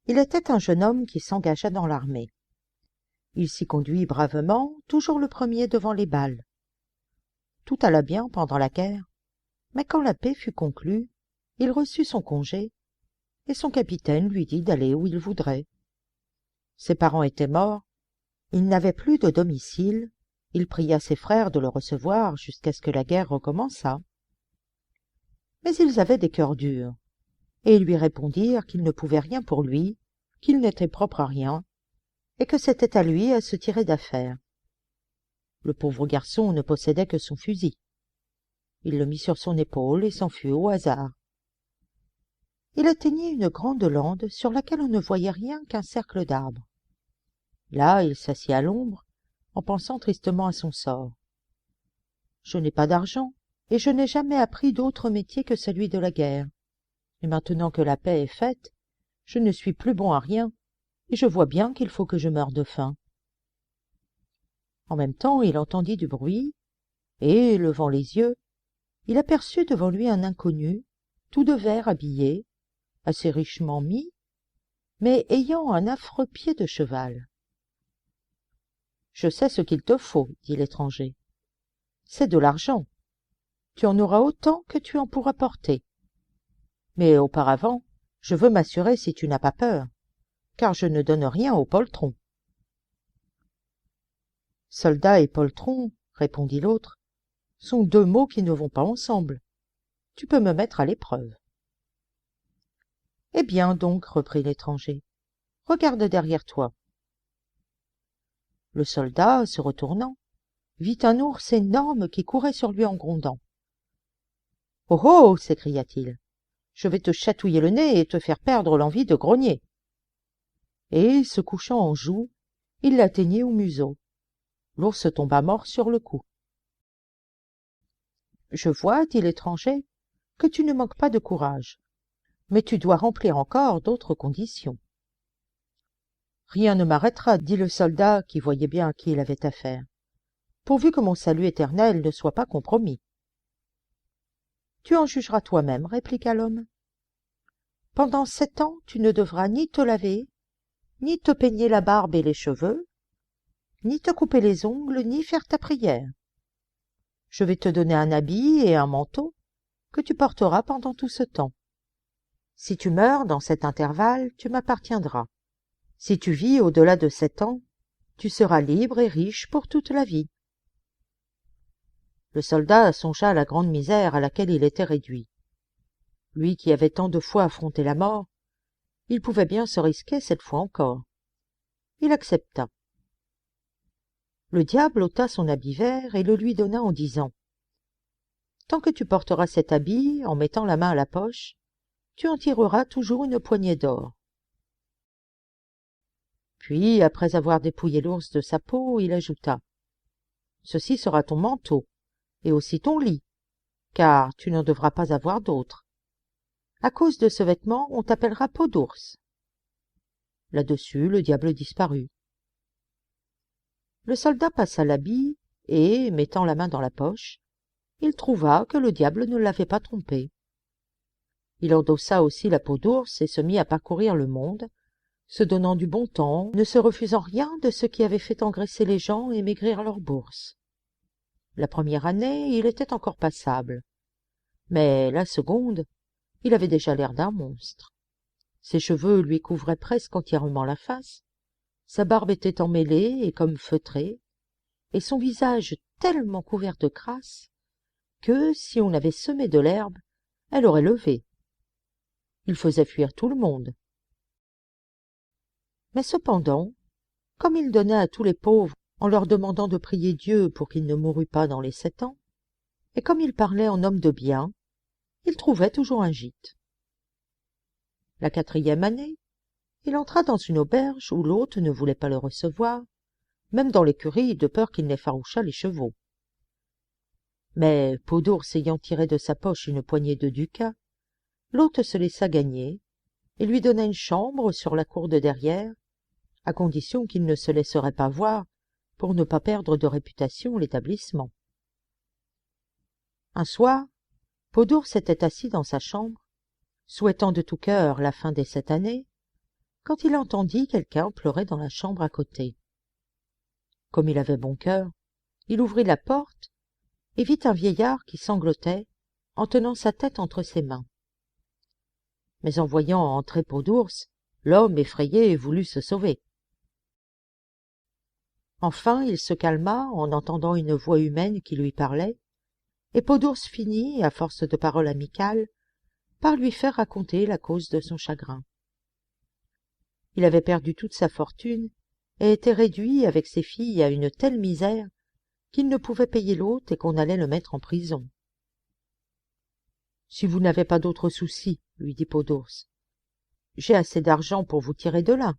Il était un jeune homme qui s'engagea dans l'armée. Il s'y conduit bravement, toujours le premier devant les balles. Tout alla bien pendant la guerre, mais quand la paix fut conclue, il reçut son congé, et son capitaine lui dit d'aller où il voudrait. Ses parents étaient morts, il n'avait plus de domicile, il pria ses frères de le recevoir jusqu'à ce que la guerre recommençât. Mais ils avaient des cœurs durs, et ils lui répondirent qu'ils ne pouvaient rien pour lui, qu'il n'était propre à rien, et que c'était à lui à se tirer d'affaire. Le pauvre garçon ne possédait que son fusil. Il le mit sur son épaule et s'enfuit au hasard. Il atteignit une grande lande sur laquelle on ne voyait rien qu'un cercle d'arbres. Là, il s'assit à l'ombre, en pensant tristement à son sort. « Je n'ai pas d'argent, et je n'ai jamais appris d'autre métier que celui de la guerre. Et maintenant que la paix est faite, je ne suis plus bon à rien, et je vois bien qu'il faut que je meure de faim. » En même temps, il entendit du bruit, et, levant les yeux, il aperçut devant lui un inconnu, tout de vert habillé, assez richement mis, mais ayant un affreux pied de cheval. « Je sais ce qu'il te faut, dit l'étranger. C'est de l'argent. Tu en auras autant que tu en pourras porter. Mais auparavant, je veux m'assurer si tu n'as pas peur, car je ne donne rien au poltron. »« Soldat et poltron, répondit l'autre, sont deux mots qui ne vont pas ensemble. Tu peux me mettre à l'épreuve. »« Eh bien donc, reprit l'étranger, regarde derrière toi. » Le soldat, se retournant, vit un ours énorme qui courait sur lui en grondant. « Oh oh !» s'écria-t-il, « je vais te chatouiller le nez et te faire perdre l'envie de grogner. » Et, se couchant en joue, il l'atteignit au museau. L'ours tomba mort sur le coup. « Je vois, dit l'étranger, que tu ne manques pas de courage, mais tu dois remplir encore d'autres conditions. »« Rien ne m'arrêtera, dit le soldat qui voyait bien à qui il avait affaire, pourvu que mon salut éternel ne soit pas compromis. »« Tu en jugeras toi-même, répliqua l'homme. Pendant 7 ans, tu ne devras ni te laver, ni te peigner la barbe et les cheveux, ni te couper les ongles, ni faire ta prière. Je vais te donner un habit et un manteau que tu porteras pendant tout ce temps. Si tu meurs dans cet intervalle, tu m'appartiendras. Si tu vis au-delà de 7 ans, tu seras libre et riche pour toute la vie. » Le soldat songea à la grande misère à laquelle il était réduit. Lui qui avait tant de fois affronté la mort, il pouvait bien se risquer cette fois encore. Il accepta. Le diable ôta son habit vert et le lui donna en disant « Tant que tu porteras cet habit, en mettant la main à la poche, tu en tireras toujours une poignée d'or. » Puis, après avoir dépouillé l'ours de sa peau, il ajouta « Ceci sera ton manteau, et aussi ton lit, car tu n'en devras pas avoir d'autre. À cause de ce vêtement, on t'appellera peau d'ours. » Là-dessus, le diable disparut. Le soldat passa l'habit, et, mettant la main dans la poche, il trouva que le diable ne l'avait pas trompé. Il endossa aussi la peau d'ours et se mit à parcourir le monde, se donnant du bon temps, ne se refusant rien de ce qui avait fait engraisser les gens et maigrir leurs bourses. La première année, il était encore passable, mais la seconde, il avait déjà l'air d'un monstre. Ses cheveux lui couvraient presque entièrement la face, sa barbe était emmêlée et comme feutrée, et son visage tellement couvert de crasse que, si on avait semé de l'herbe, elle aurait levé. Il faisait fuir tout le monde. Mais cependant, comme il donnait à tous les pauvres en leur demandant de prier Dieu pour qu'il ne mourût pas dans les 7 ans, et comme il parlait en homme de bien, il trouvait toujours un gîte. La 4e année, il entra dans une auberge où l'hôte ne voulait pas le recevoir, même dans l'écurie, de peur qu'il n'effarouchât les chevaux. Mais Peau d'ours ayant tiré de sa poche une poignée de ducats, l'hôte se laissa gagner et lui donna une chambre sur la cour de derrière, à condition qu'il ne se laisserait pas voir pour ne pas perdre de réputation l'établissement. Un soir, Peau d'ours était assis dans sa chambre, souhaitant de tout cœur la fin des 7 années, quand il entendit quelqu'un pleurer dans la chambre à côté. Comme il avait bon cœur, il ouvrit la porte et vit un vieillard qui sanglotait en tenant sa tête entre ses mains. Mais en voyant entrer Peau d'ours, l'homme, effrayé, voulut se sauver. Enfin il se calma en entendant une voix humaine qui lui parlait, et Peau d'ours finit, à force de paroles amicales, par lui faire raconter la cause de son chagrin. Il avait perdu toute sa fortune et était réduit avec ses filles à une telle misère qu'il ne pouvait payer l'hôte et qu'on allait le mettre en prison. « Si vous n'avez pas d'autres soucis, lui dit Peau d'ours, j'ai assez d'argent pour vous tirer de là. »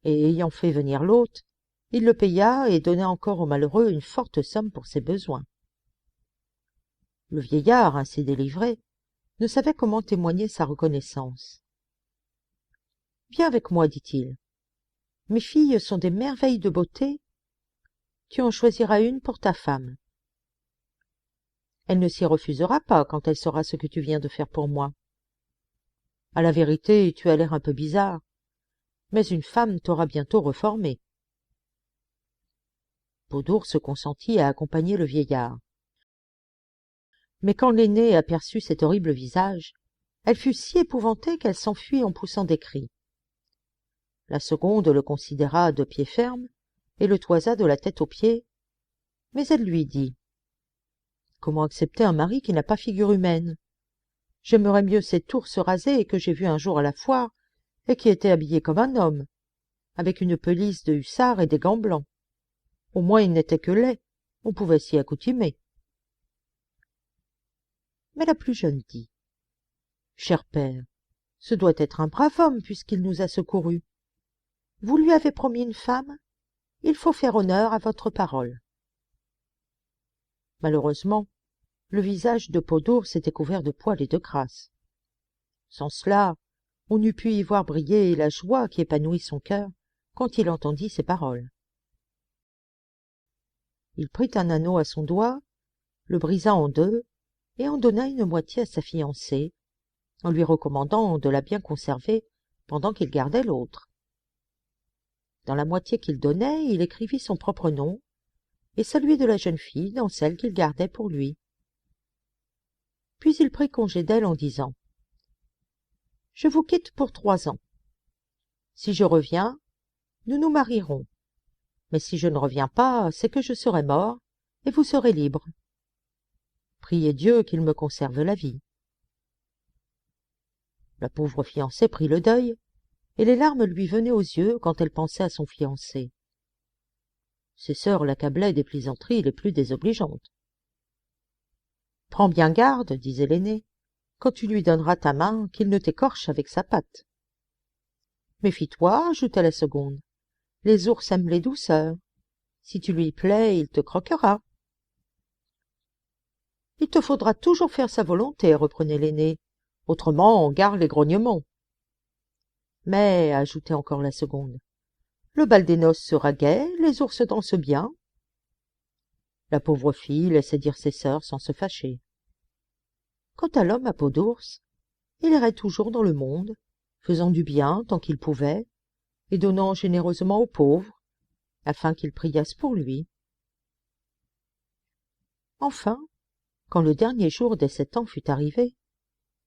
Et ayant fait venir l'hôte, il le paya et donna encore au malheureux une forte somme pour ses besoins. Le vieillard, ainsi délivré, ne savait comment témoigner sa reconnaissance. « Viens avec moi, dit-il. Mes filles sont des merveilles de beauté. Tu en choisiras une pour ta femme. Elle ne s'y refusera pas quand elle saura ce que tu viens de faire pour moi. À la vérité, tu as l'air un peu bizarre, mais une femme t'aura bientôt reformé. » Peau d'ours consentit à accompagner le vieillard. Mais quand l'aînée aperçut cet horrible visage, elle fut si épouvantée qu'elle s'enfuit en poussant des cris. La seconde le considéra de pied ferme et le toisa de la tête aux pieds, mais elle lui dit « Comment accepter un mari qui n'a pas figure humaine? J'aimerais mieux cet ours rasé que j'ai vu un jour à la foire et qui était habillé comme un homme, avec une pelisse de hussard et des gants blancs. Au moins il n'était que laid, on pouvait s'y accoutumer. » Mais la plus jeune dit « Cher père, ce doit être un brave homme puisqu'il nous a secourus. Vous lui avez promis une femme, il faut faire honneur à votre parole. » Malheureusement, le visage de Peau d'ours était couvert de poils et de crasse. Sans cela, on eût pu y voir briller la joie qui épanouit son cœur quand il entendit ces paroles. Il prit un anneau à son doigt, le brisa en deux et en donna une moitié à sa fiancée, en lui recommandant de la bien conserver pendant qu'il gardait l'autre. Dans la moitié qu'il donnait, il écrivit son propre nom et celui de la jeune fille dans celle qu'il gardait pour lui. Puis il prit congé d'elle en disant « Je vous quitte pour 3 ans. Si je reviens, nous nous marierons. Mais si je ne reviens pas, c'est que je serai mort et vous serez libre. Priez Dieu qu'il me conserve la vie. » La pauvre fiancée prit le deuil, et les larmes lui venaient aux yeux quand elle pensait à son fiancé. Ses sœurs l'accablaient des plaisanteries les plus désobligeantes. « Prends bien garde, disait l'aînée, quand tu lui donneras ta main, qu'il ne t'écorche avec sa patte. »« Méfie-toi, ajouta la seconde, les ours aiment les douceurs. Si tu lui plais, il te croquera. »« Il te faudra toujours faire sa volonté, reprenait l'aînée, autrement on gare les grognements. »« Mais, ajoutait encore la seconde, le bal des noces sera gai, les ours dansent bien. » La pauvre fille laissait dire ses sœurs sans se fâcher. Quant à l'homme à peau d'ours, il errait toujours dans le monde, faisant du bien tant qu'il pouvait, et donnant généreusement aux pauvres, afin qu'ils priassent pour lui. Enfin, quand le dernier jour des 7 ans fut arrivé,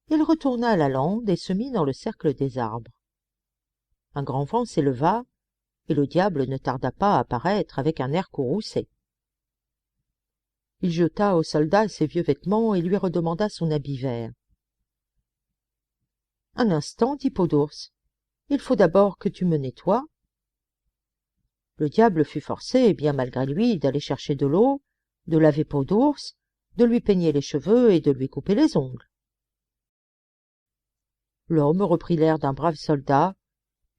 il retourna à la lande et se mit dans le cercle des arbres. Un grand vent s'éleva, et le diable ne tarda pas à apparaître avec un air courroucé. Il jeta au soldat ses vieux vêtements et lui redemanda son habit vert. « Un instant, dit Peau d'ours, il faut d'abord que tu me nettoies. » Le diable fut forcé, bien malgré lui, d'aller chercher de l'eau, de laver Peau d'ours, de lui peigner les cheveux et de lui couper les ongles. L'homme reprit l'air d'un brave soldat,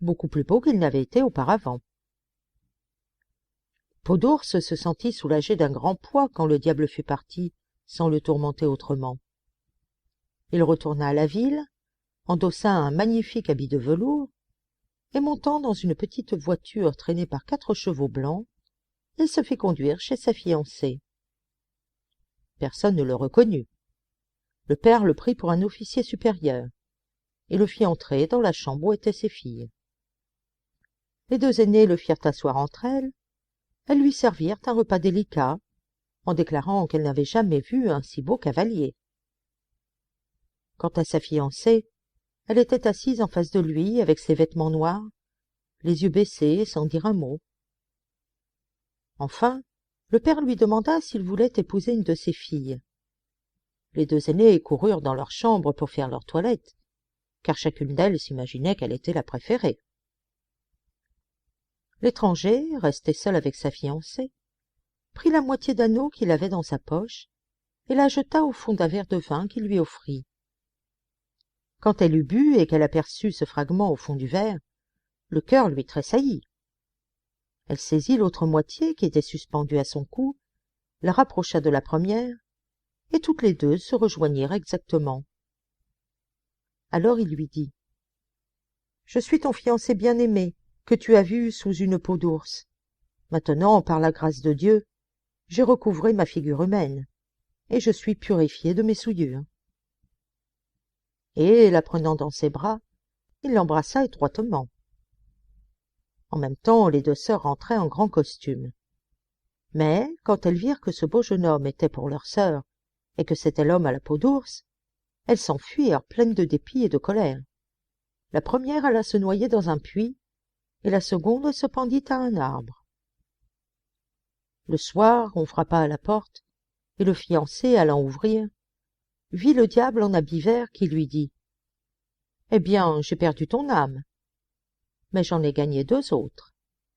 beaucoup plus beau qu'il n'avait été auparavant. Peau d'ours se sentit soulagé d'un grand poids quand le diable fut parti, sans le tourmenter autrement. Il retourna à la ville, endossa un magnifique habit de velours, et montant dans une petite voiture traînée par 4 chevaux blancs, il se fit conduire chez sa fiancée. Personne ne le reconnut. Le père le prit pour un officier supérieur. et le fit entrer dans la chambre où étaient ses filles. Les deux aînées le firent asseoir entre elles lui servirent un repas délicat, en déclarant qu'elles n'avaient jamais vu un si beau cavalier. Quant à sa fiancée, elle était assise en face de lui avec ses vêtements noirs, les yeux baissés sans dire un mot. Enfin, le père lui demanda s'il voulait épouser une de ses filles. Les deux aînées coururent dans leur chambre pour faire leur toilette, car chacune d'elles s'imaginait qu'elle était la préférée. L'étranger, resté seul avec sa fiancée, prit la moitié d'anneau qu'il avait dans sa poche et la jeta au fond d'un verre de vin qu'il lui offrit. Quand elle eut bu et qu'elle aperçut ce fragment au fond du verre, le cœur lui tressaillit. Elle saisit l'autre moitié qui était suspendue à son cou, la rapprocha de la première, et toutes les deux se rejoignirent exactement. Alors il lui dit : « Je suis ton fiancé bien-aimé, que tu as vu sous une peau d'ours. Maintenant, par la grâce de Dieu, j'ai recouvré ma figure humaine, et je suis purifié de mes souillures. » Et, la prenant dans ses bras, il l'embrassa étroitement. En même temps, les deux sœurs rentraient en grand costume. Mais, quand elles virent que ce beau jeune homme était pour leur sœur, et que c'était l'homme à la peau d'ours, elles s'enfuirent pleines de dépit et de colère. La première alla se noyer dans un puits, et la seconde se pendit à un arbre. Le soir, on frappa à la porte, et le fiancé, allant ouvrir, vit le diable en habit vert qui lui dit : « Eh bien, j'ai perdu ton âme, mais j'en ai gagné deux autres. »